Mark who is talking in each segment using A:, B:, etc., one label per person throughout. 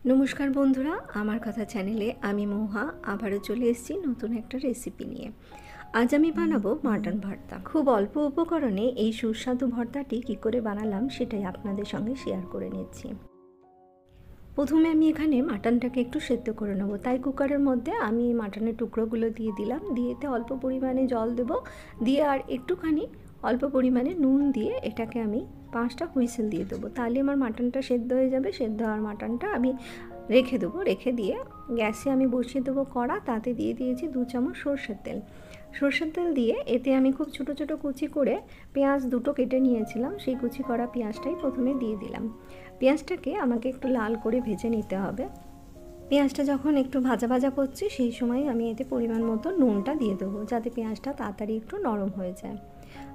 A: নমস্কার বন্ধুরা, আমার কথা চ্যানেলে আমি মৌহা আবারও চলে এসেছি নতুন একটা রেসিপি নিয়ে। আজ আমি বানাবো মাটন ভর্তা। খুব অল্প উপকরণে এই সুস্বাদু ভর্তাটি কী করে বানালাম সেটাই আপনাদের সঙ্গে শেয়ার করে নিচ্ছি। প্রথমে আমি এখানে মাটনটাকে একটু সেদ্ধ করে নেবো, তাই কুকারের মধ্যে আমি মাটনের টুকরোগুলো দিয়ে দিলাম। দিয়েতে অল্প পরিমাণে জল দেবো, দিয়ে আর একটুখানি অল্প পরিমাণে নুন দিয়ে এটাকে আমি 5টা হুইসেল দিয়ে দেবো। তাহলে আমার মাটনটা সেদ্ধ হয়ে যাবে। সেদ্ধ হওয়ার মাটনটা আমি রেখে দেবো। রেখে দিয়ে গ্যাসে আমি বসিয়ে দেবো কড়া, তাতে দিয়ে দিয়েছি 2 চামচ সরষের তেল। সরষের তেল দিয়ে এতে আমি খুব ছোট ছোট কুচি করে পেঁয়াজ 2টো কেটে নিয়েছিলাম, সেই কুচি করা পেঁয়াজটাই প্রথমে দিয়ে দিলাম। পেঁয়াজটাকে আমাকে একটু লাল করে ভেজে নিতে হবে। পেঁয়াজটা যখন একটু ভাজা ভাজা করছি সেই সময় আমি এতে পরিমাণ মতো নুনটা দিয়ে দেবো, যাতে পেঁয়াজটা তাড়াতাড়ি একটু নরম হয়ে যায়।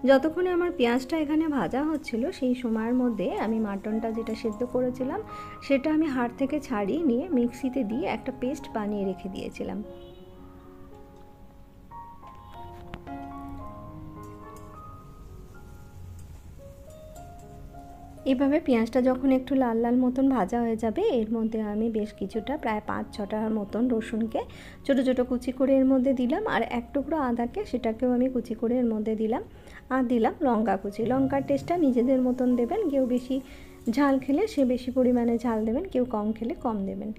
A: যতক্ষণে আমার পেঁয়াজটা এখানে ভাজা হচ্ছিল সেই সময়ের মধ্যে আমি মাটনটা যেটা সেদ্ধ করেছিলাম সেটা আমি হাড় থেকে ছাড়িয়ে নিয়ে মিক্সিতে দিয়ে একটা পেস্ট বানিয়ে রেখে দিয়েছিলাম। এভাবে পেঁয়াজটা যখন একটু লাল লাল মতন ভাজা হয়ে যাবে, এর মধ্যে আমি বেশ কিছুটা প্রায় 5-6টার মতন রসুনকে ছোটো ছোটো কুচি করে এর মধ্যে দিলাম, আর এক টুকরো আদাকে সেটাকেও আমি কুচি করে এর মধ্যে দিলাম। আর দিলাম লঙ্কা কুচি। লঙ্কার টেস্টটা নিজেদের মতন দেবেন, কেউ বেশি ঝাল খেলে সে বেশি পরিমাণে ঝাল দেবেন, কেউ কম খেলে কম দেবেন।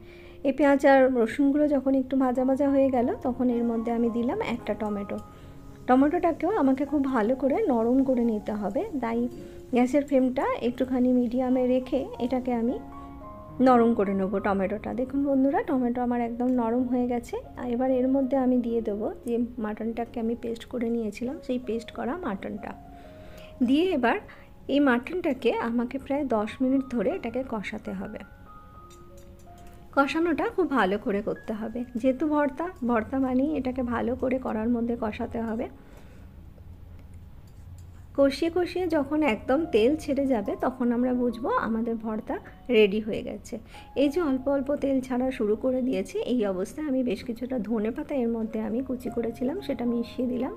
A: এই পেঁয়াজ আর রসুনগুলো যখন একটু ভাজা ভাজা হয়ে গেল তখন এর মধ্যে আমি দিলাম একটা টমেটো। টমেটোটাকেও আমাকে খুব ভালো করে নরম করে নিতে হবে, তাই গ্যাসের ফ্লেমটা একটুখানি মিডিয়ামে রেখে এটাকে আমি নরম করে নেবো টমেটোটা। দেখুন বন্ধুরা, টমেটো আমার একদম নরম হয়ে গেছে। এবার এর মধ্যে আমি দিয়ে দেবো যে মাটনটাকে আমি পেস্ট করে নিয়েছিলাম, সেই পেস্ট করা মাটনটা দিয়ে এবার এই মাটনটাকে আমাকে প্রায় 10 মিনিট ধরে এটাকে কষাতে হবে। কষানোটা খুব ভালো করে করতে হবে, যেহেতু ভর্তা বানিয়ে এটাকে ভালো করে কড়ার মধ্যে কষাতে হবে। কষিয়ে কষিয়ে যখন একদম তেল ছেড়ে যাবে তখন আমরা বুঝবো আমাদের ভর্তা রেডি হয়ে গেছে। এই যে অল্প অল্প তেল ছাড়া শুরু করে দিয়েছে, এই অবস্থায় আমি বেশ কিছুটা ধনেপাতা এর মধ্যে আমি কুচি করেছিলাম সেটা মিশিয়ে দিলাম।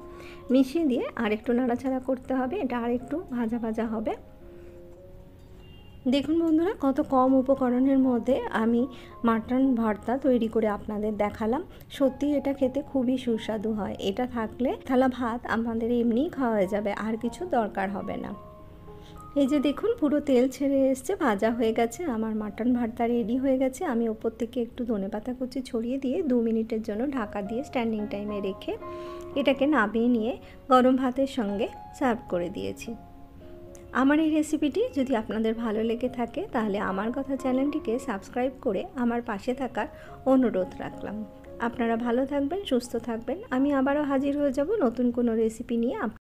A: মিশিয়ে দিয়ে আর একটু নাড়াচাড়া করতে হবে, এটা আর একটু ভাজা ভাজা হবে। দেখুন বন্ধুরা, কত কম উপকরণের মধ্যে আমি মাটন ভর্তা তৈরি করে আপনাদের দেখালাম। সত্যি এটা খেতে খুবই সুস্বাদু হয়। এটা থাকলে থালা ভাত আমাদের এমনিই খাওয়া হয়ে যাবে, আর কিছু দরকার হবে না। এই যে দেখুন, পুরো তেল ছেড়ে এসছে, ভাজা হয়ে গেছে, আমার মাটন ভর্তা রেডি হয়ে গেছে। আমি ওপর থেকে একটু ধনেপাতা কুচি ছড়িয়ে দিয়ে 2 মিনিটের জন্য ঢাকা দিয়ে স্ট্যান্ডিং টাইমে রেখে এটাকে নামিয়ে নিয়ে গরম ভাতের সঙ্গে সার্ভ করে দিয়েছি। আমার এই রেসিপিটি যদি আপনাদের ভালো লেগে থাকে তাহলে আমার কথা চ্যানেলটিকে সাবস্ক্রাইব করে আমার পাশে থাকার অনুরোধ রাখলাম। আপনারা ভালো থাকবেন, সুস্থ থাকবেন। আমি আবারও হাজির হয়ে যাব নতুন কোনো রেসিপি নিয়ে।